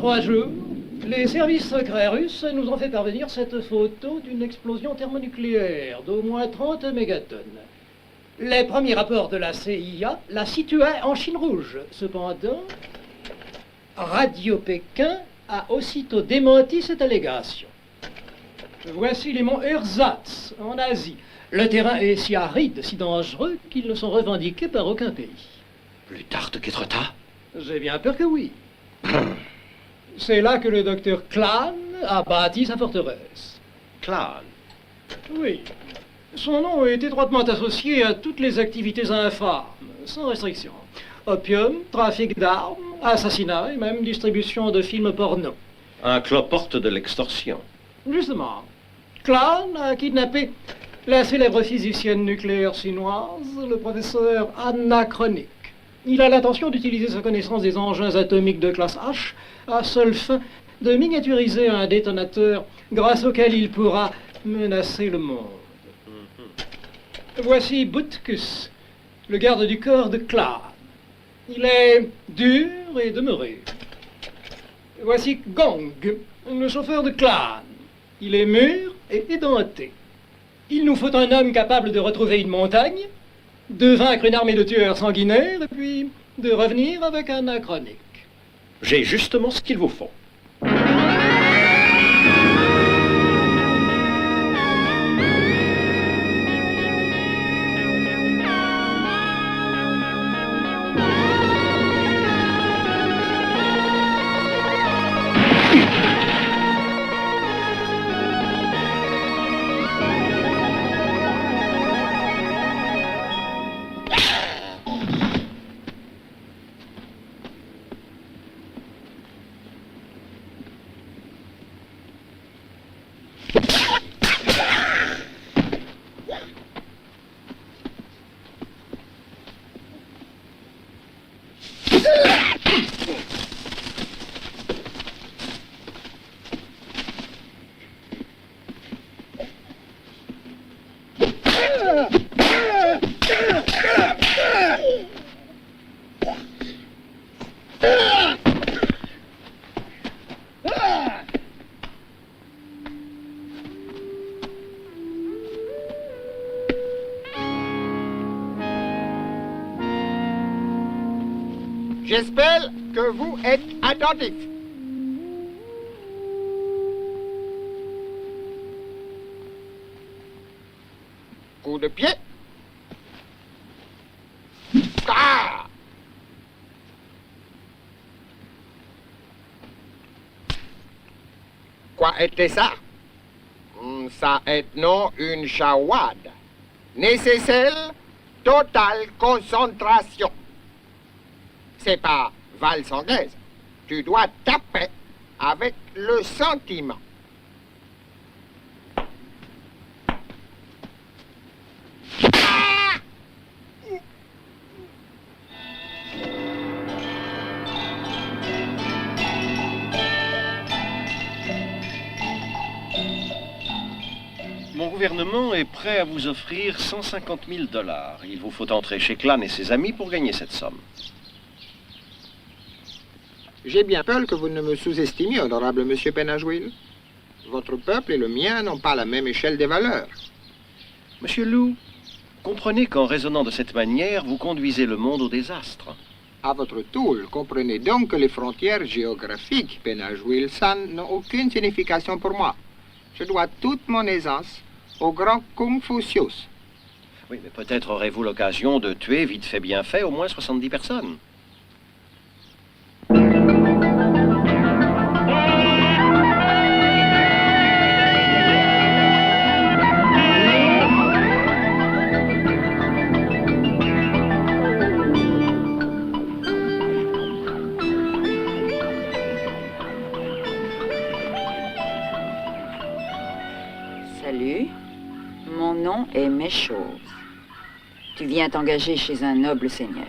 3 jours, les services secrets russes nous ont fait parvenir cette photo d'une explosion thermonucléaire d'au moins 30 mégatonnes. Les premiers rapports de la CIA la situaient en Chine rouge. Cependant, Radio Pékin a aussitôt démenti cette allégation. Voici les monts Ersatz, en Asie. Le terrain est si aride, si dangereux, qu'ils ne sont revendiqués par aucun pays. Plus tard qu'être tas? J'ai bien peur que oui. C'est là que le docteur Klan a bâti sa forteresse. Klan? Oui. Son nom est étroitement associé à toutes les activités infâmes, sans restriction. Opium, trafic d'armes, assassinat et même distribution de films porno. Un cloporte de l'extorsion. Justement, Klan a kidnappé la célèbre physicienne nucléaire chinoise, le professeur Anachronique. Il a l'intention d'utiliser sa connaissance des engins atomiques de classe H à seule fin de miniaturiser un détonateur grâce auquel il pourra menacer le monde. Voici Butkus, le garde du corps de Klan. Il est dur et demeuré. Voici Gong, le chauffeur de Klan. Il est mûr et édenté. Il nous faut un homme capable de retrouver une montagne, de vaincre une armée de tueurs sanguinaires, et puis de revenir avec un anachronique. J'ai justement ce qu'il vous faut. J'espère que vous êtes attentifs. Coup de pied. Ah! Quoi était ça? Ça est non une chawade. Nécessaire, totale concentration. C'est pas valse anglaise. Tu dois taper avec le sentiment. Mon gouvernement est prêt à vous offrir 150 000 $. Il vous faut entrer chez Klan et ses amis pour gagner cette somme. J'ai bien peur que vous ne me sous-estimiez, honorable monsieur Penajwil. Votre peuple et le mien n'ont pas la même échelle des valeurs. Monsieur Lou, comprenez qu'en raisonnant de cette manière, vous conduisez le monde au désastre. À votre tour, comprenez donc que les frontières géographiques, Penajwil, ça n'ont aucune signification pour moi. Je dois toute mon aisance au grand Confucius. Oui, mais peut-être aurez-vous l'occasion de tuer, vite fait, bien fait, au moins 70 personnes. Salut, mon nom est Méchose. Tu viens t'engager chez un noble seigneur.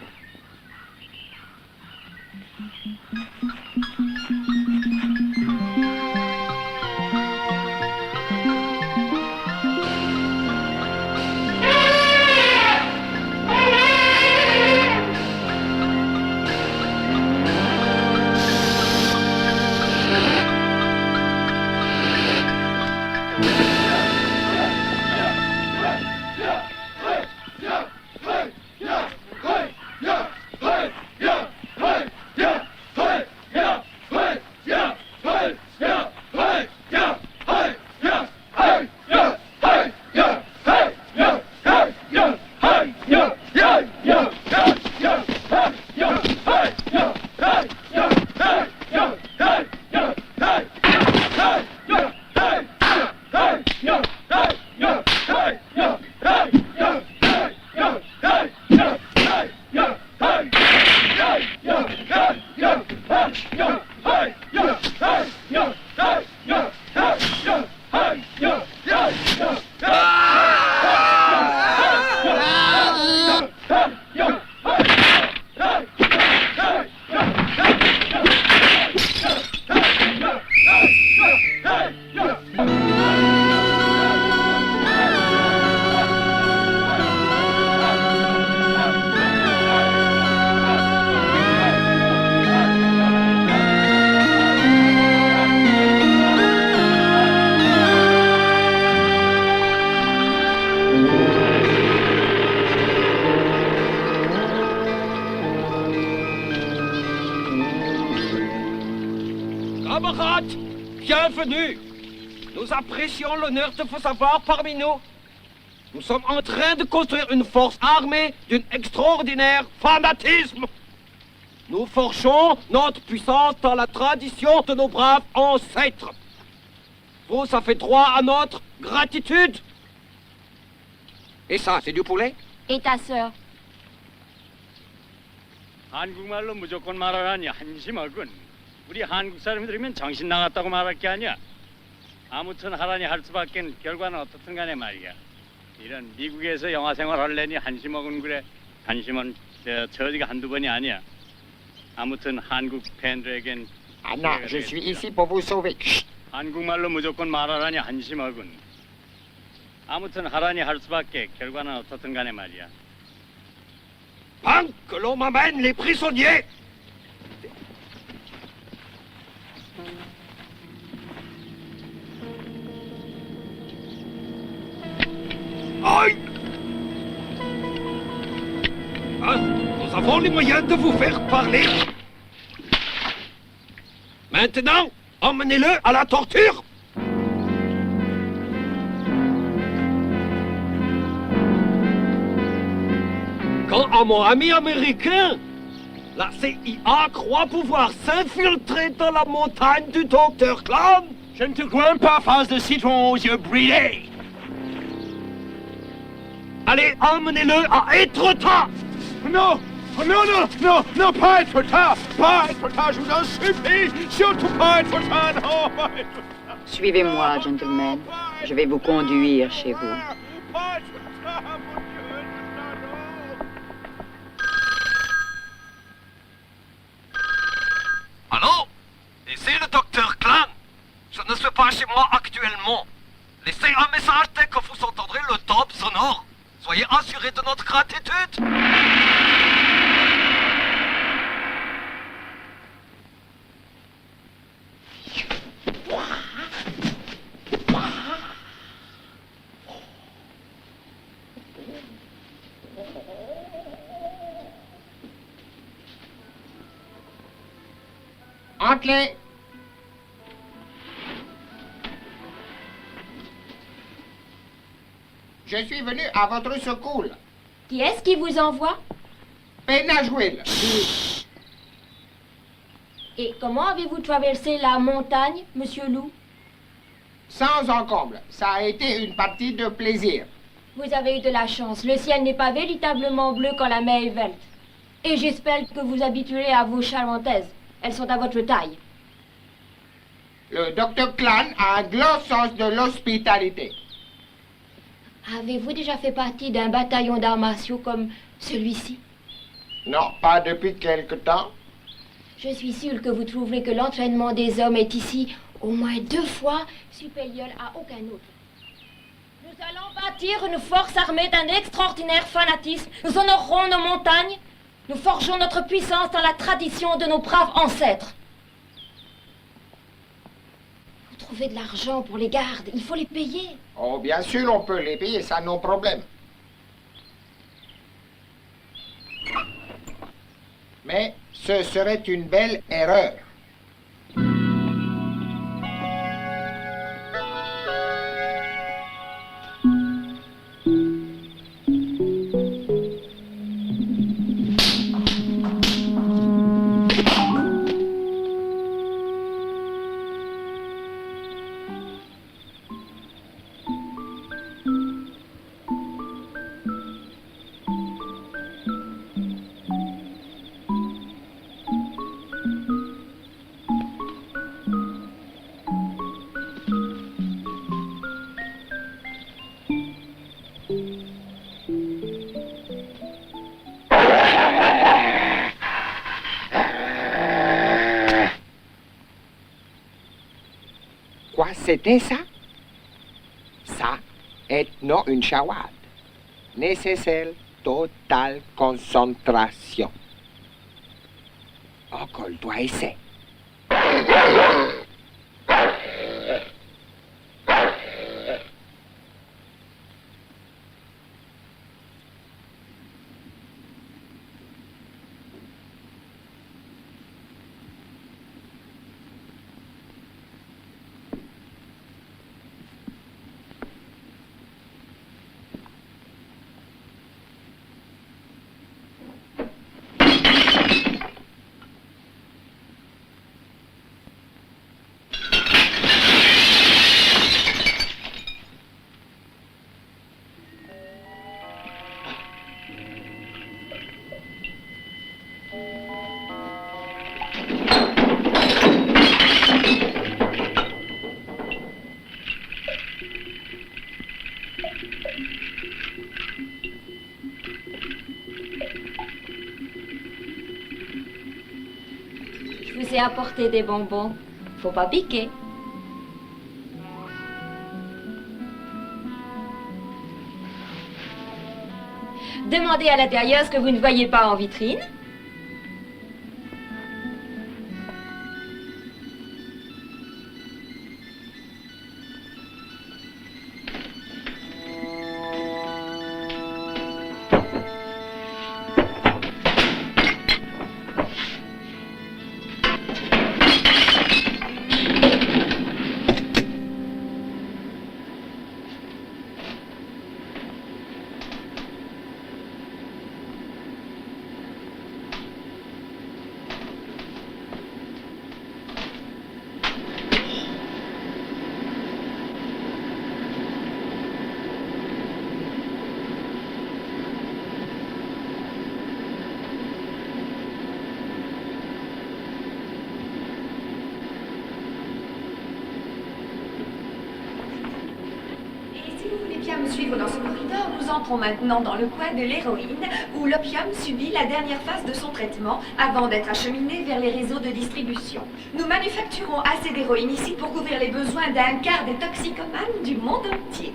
camarades, bienvenue. Nous apprécions l'honneur de vous avoir parmi nous. Nous sommes en train de construire une force armée d'un extraordinaire fanatisme. Nous forgeons notre puissance dans la tradition de nos braves ancêtres. Vous avez droit à notre gratitude. Et ça, c'est du poulet? Et ta sœur? 한국말로 무조건 말하라니 한심하군. 우리 한국 사람들이면 정신 나갔다고 말할 게 아니야. 아무튼 하라니 할 수밖엔 결과는 어떻든 간에 말이야. 이런 미국에서 영화 생활하려니 한심하군 그래. 한심은 저지가 한두 번이 아니야. 아무튼 한국 팬들에겐 Anna, je suis ici pour vous sauver. Chut. 한국말로 무조건 말하라니 한심하군. 아무튼 하라니 할 수밖에 결과는 어떻든 간에 말이야. Pan, que l'on m'amène les prisonniers. Aïe! Hein? Nous avons les moyens de vous faire parler. Maintenant, emmenez-le à la torture. Quant à mon ami américain, la CIA croit pouvoir s'infiltrer dans la montagne du docteur Clown. Je ne te crois pas, face de citron aux yeux brillés. Allez, emmenez-le à Étretat. Non, non, non, non, non, pas Étretat, je vous en supplie, surtout pas Étretat, non, pas Étretat. Suivez-moi, gentlemen. Je vais vous conduire chez vous. Pas Étretat, mon Dieu, Étretat, non. Allô? Ici le docteur Clan. Je ne suis pas chez moi actuellement. Laissez un message dès que vous entendrez le top sonore. Soyez assurés de notre gratitude. Entrez. Je suis venu à votre secours. Qui est-ce qui vous envoie? Pennaguil. Et comment avez-vous traversé la montagne, monsieur Loup? Sans encombre. Ça a été une partie de plaisir. Vous avez eu de la chance. Le ciel n'est pas véritablement bleu quand la mer est verte. Et j'espère que vous habituerez à vos charentaises. Elles sont à votre taille. Le docteur Clan a un grand sens de l'hospitalité. Avez-vous déjà fait partie d'un bataillon d'arts martiaux comme celui-ci? Non, pas depuis quelque temps. Je suis sûre que vous trouverez que l'entraînement des hommes est ici au moins 2 fois supérieur à aucun autre. Nous allons bâtir une force armée d'un extraordinaire fanatisme. Nous honorerons nos montagnes. Nous forgeons notre puissance dans la tradition de nos braves ancêtres. Vous trouvez de l'argent pour les gardes. Il faut les payer. Oh, bien sûr, on peut les payer, ça, non problème. Mais ce serait une belle erreur. Quoi, c'était ça? Ça est non une charade. Nécessaire totale concentration. Encore doit essayer. laisser apporter des bonbons. Faut pas piquer. Demandez à l'intérieur ce que vous ne voyez pas en vitrine. Me suivre dans ce corridor, nous entrons maintenant dans le coin de l'héroïne, où l'opium subit la dernière phase de son traitement avant d'être acheminé vers les réseaux de distribution. Nous manufacturons assez d'héroïne ici pour couvrir les besoins d'un quart des toxicomanes du monde entier.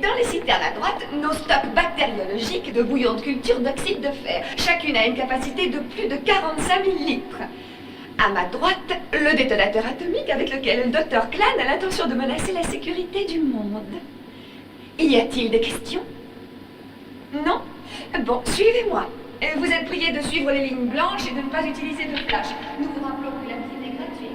Dans les citernes à droite, nos stocks bactériologiques de bouillon de culture d'oxyde de fer. Chacune a une capacité de plus de 45 000 litres. À ma droite, le détonateur atomique avec lequel le docteur Klein a l'intention de menacer la sécurité du monde. Y a-t-il des questions? Non? Bon, suivez-moi. Vous êtes priés de suivre les lignes blanches et de ne pas utiliser de flash. Nous vous rappelons que la visite est gratuite.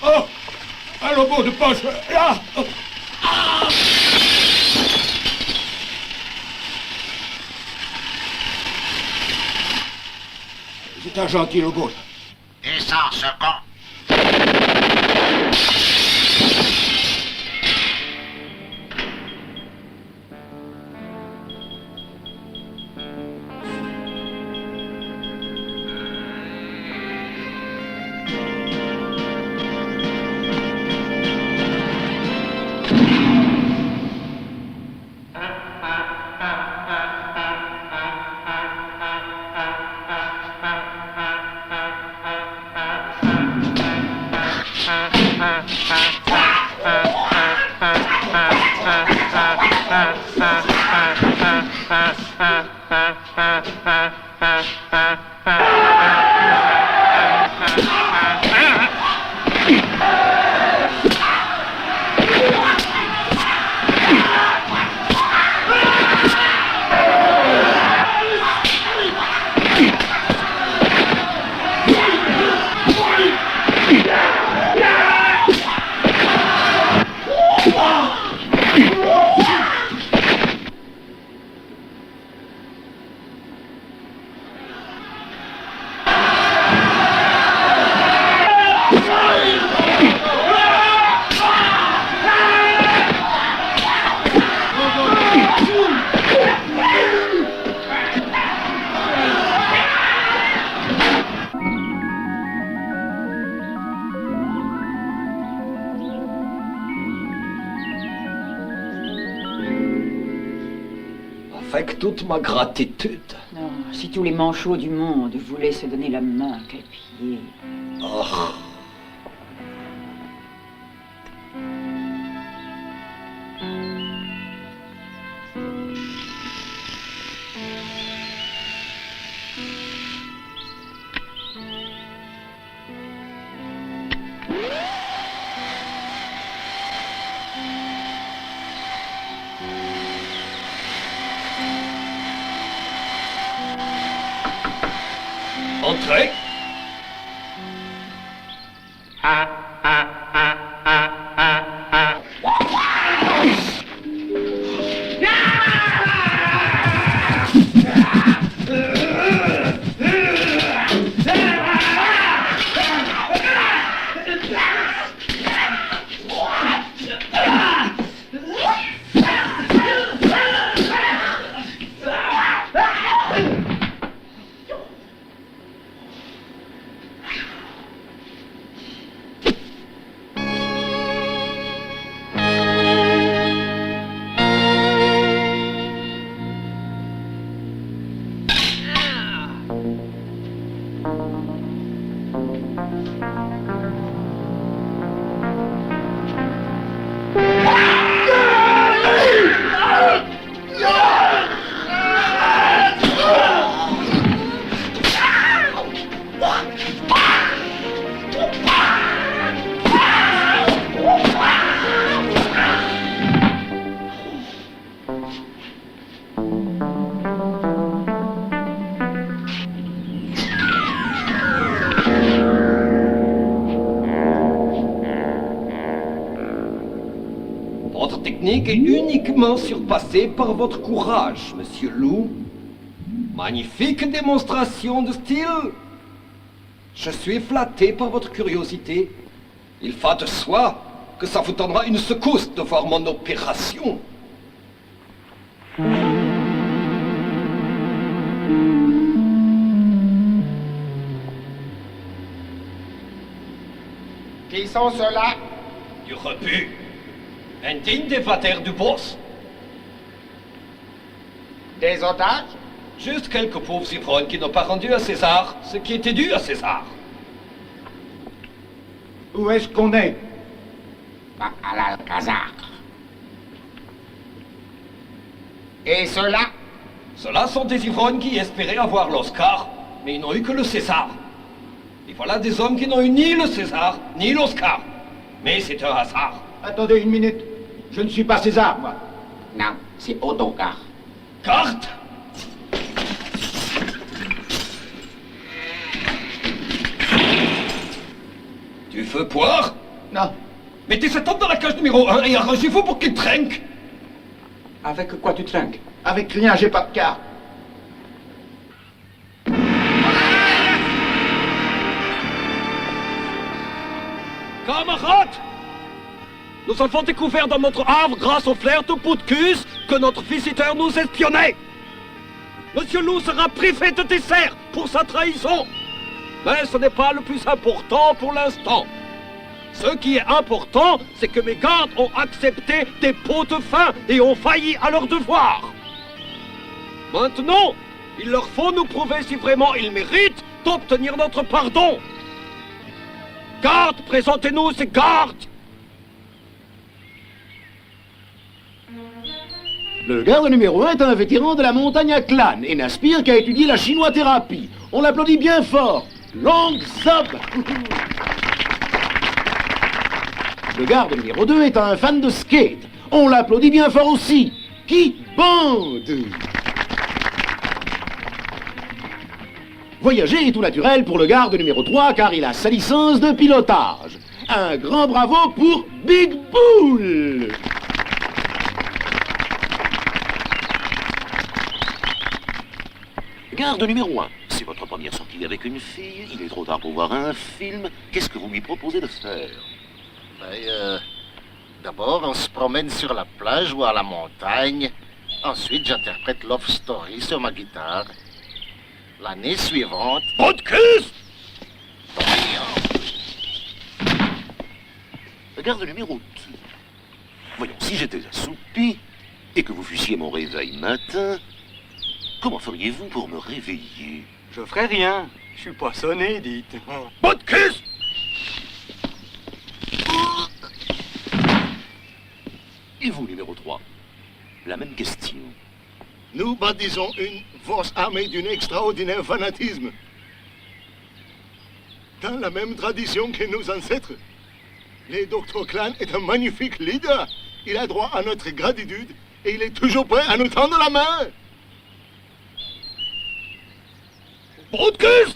Oh! Un robot de poche! Là! Ah! C'est un gentil robot. Descends, second. Avec toute ma gratitude. Non, si tous les manchots du monde voulaient se donner la main, quel pied. Oh. Entrez. Votre technique est uniquement surpassée par votre courage, Monsieur Lou. Magnifique démonstration de style. Je suis flatté par votre curiosité. Il va de soi que ça vous donnera une secousse de voir mon opération. Qui sont ceux-là? Du rebut. Indigne des vatères du boss. Des otages? Juste quelques pauvres ivrognes qui n'ont pas rendu à César ce qui était dû à César. Où est-ce qu'on est? À l'Alcazar. Et ceux-là? Ceux-là sont des ivrognes qui espéraient avoir l'Oscar, mais ils n'ont eu que le César. Et voilà des hommes qui n'ont eu ni le César, ni l'Oscar. Mais c'est un hasard. Attendez une minute. Je ne suis pas César, moi. Non, c'est Ottokar. Carte! Du feu poire? Non. Mettez cet homme dans la cage numéro 1 et arrangez-vous pour qu'il trinque. Avec quoi tu trinques? Avec rien, j'ai pas de carte. Camarades! Nous avons découvert dans notre havre, grâce au flair de Boutkus, que notre visiteur nous espionnait. Monsieur Lou sera privé de dessert pour sa trahison. Mais ce n'est pas le plus important pour l'instant. Ce qui est important, c'est que mes gardes ont accepté des pots de vin et ont failli à leur devoir. Maintenant, il leur faut nous prouver si vraiment ils méritent d'obtenir notre pardon. Garde, présentez-nous ces gardes. Le garde numéro 1 est un vétéran de la montagne à Clan et n'aspire qu'à étudier la chinois-thérapie. On l'applaudit bien fort. Long Sob. Le garde numéro 2 est un fan de skate. On l'applaudit bien fort aussi. Qui bande. Voyager est tout naturel pour le garde numéro 3 car il a sa licence de pilotage. Un grand bravo pour Big Bull. Garde numéro 1, c'est votre première sortie avec une fille, il est trop tard pour voir un film, qu'est-ce que vous lui proposez de faire? D'abord, on se promène sur la plage ou à la montagne. Ensuite, j'interprète Love Story sur ma guitare. L'année suivante... Boutkus! Garde numéro 2. Voyons, si j'étais assoupi et que vous fussiez mon réveil matin, comment feriez-vous pour me réveiller? Je ferai rien. Je suis pas sonné, dites. Boutkus! Et vous, numéro 3? La même question. Nous baptisons une force armée d'un extraordinaire fanatisme. Dans la même tradition que nos ancêtres. Le Dr. Clan est un magnifique leader. Il a droit à notre gratitude et il est toujours prêt à nous tendre la main. Boutkus!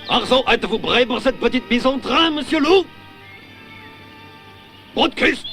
Arzo, êtes-vous prêt pour cette petite mise en train, monsieur Loup? Broadcast.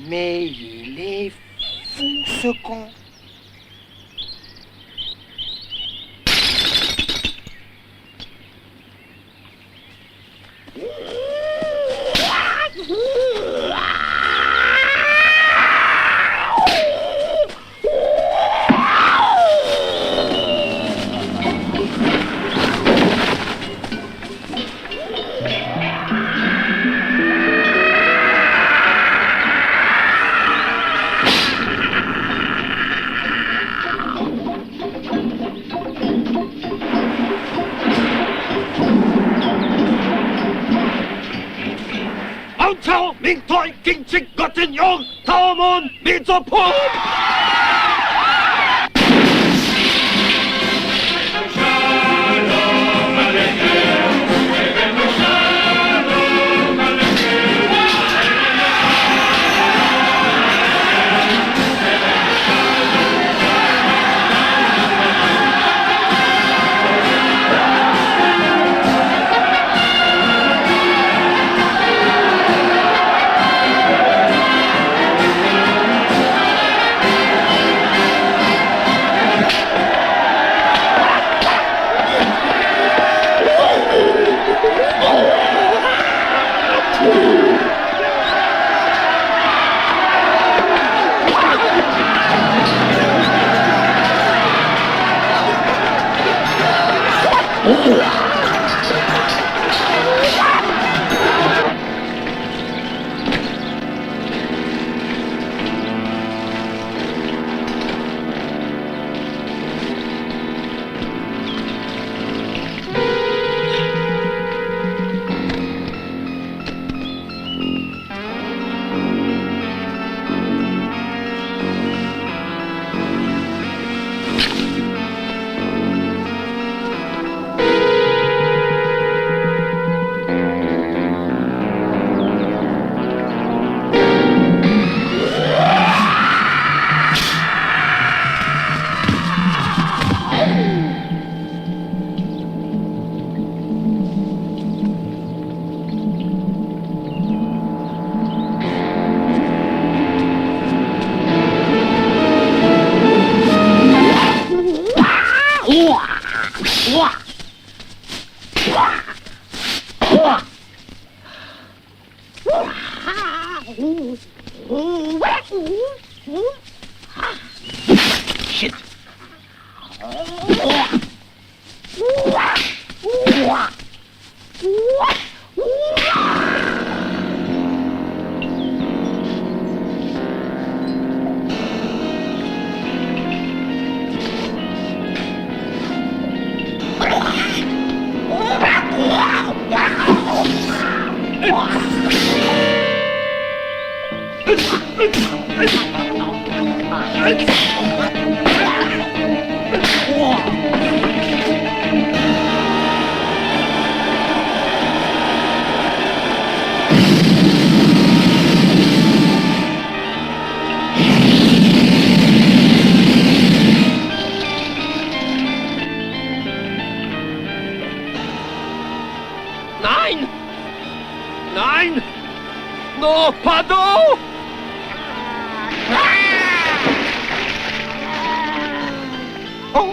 Mais il est fou, ce con. 아우차오 민토이 킹칙 같은 영 다음은 미소품. Shit. Nein! Nein! Non, pardon! Oh!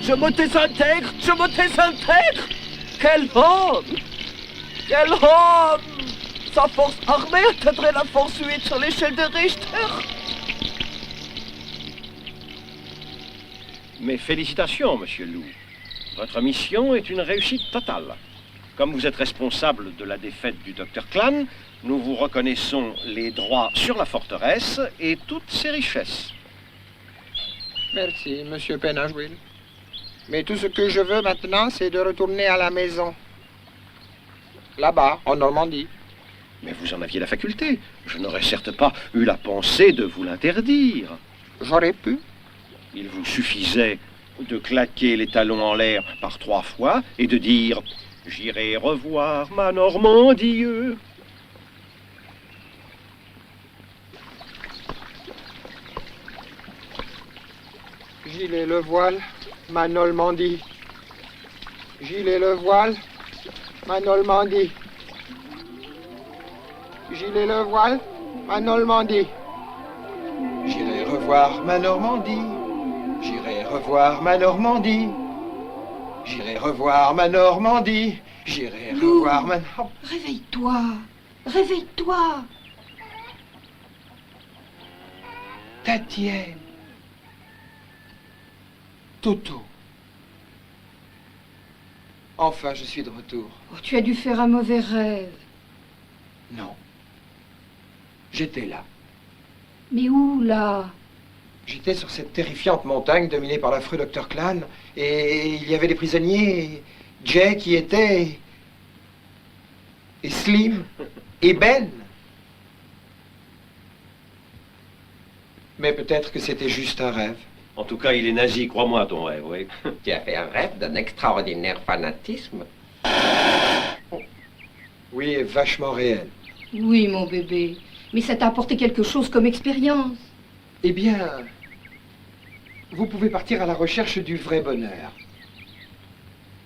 Je me désintègre! Je me désintègre! Quel homme! Quel homme! Sa force armée atteindrait la force 8 sur l'échelle de Richter! Mes félicitations, monsieur Lou. Votre mission est une réussite totale. Comme vous êtes responsable de la défaite du Dr. Clan, nous vous reconnaissons les droits sur la forteresse et toutes ses richesses. Merci, monsieur Penashville. Mais tout ce que je veux maintenant, c'est de retourner à la maison. Là-bas, en Normandie. Mais vous en aviez la faculté. Je n'aurais certes pas eu la pensée de vous l'interdire. J'aurais pu. Il vous suffisait de claquer les talons en l'air par 3 fois et de dire « J'irai revoir ma Normandie ». Gilet le voile, ma Normandie. Gilet le voile, ma Normandie. Gilet le voile, ma Normandie. J'irai revoir ma Normandie. J'irai revoir ma Normandie. J'irai revoir ma Normandie. J'irai revoir ma... Réveille-toi. Réveille-toi. Tatienne. Toto. Enfin, je suis de retour. Oh, tu as dû faire un mauvais rêve. Non. J'étais là. Mais où, là? J'étais sur cette terrifiante montagne dominée par l'affreux Dr. Clan, et il y avait des prisonniers, Jay qui était, et Slim, et Ben. Mais peut-être que c'était juste un rêve. En tout cas, il est nazi, crois-moi ton rêve, oui. Tu as fait un rêve d'un extraordinaire fanatisme. Oui, et vachement réel. Oui, mon bébé. Mais ça t'a apporté quelque chose comme expérience. Eh bien, vous pouvez partir à la recherche du vrai bonheur.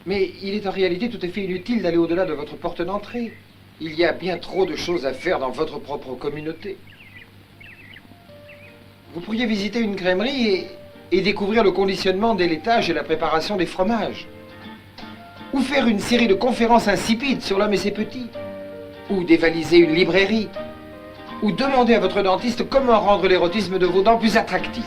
Mais il est en réalité tout à fait inutile d'aller au-delà de votre porte d'entrée. Il y a bien trop de choses à faire dans votre propre communauté. Vous pourriez visiter une crèmerie et découvrir le conditionnement des laitages et la préparation des fromages. Ou faire une série de conférences insipides sur l'homme et ses petits. Ou dévaliser une librairie. Ou demander à votre dentiste comment rendre l'érotisme de vos dents plus attractif.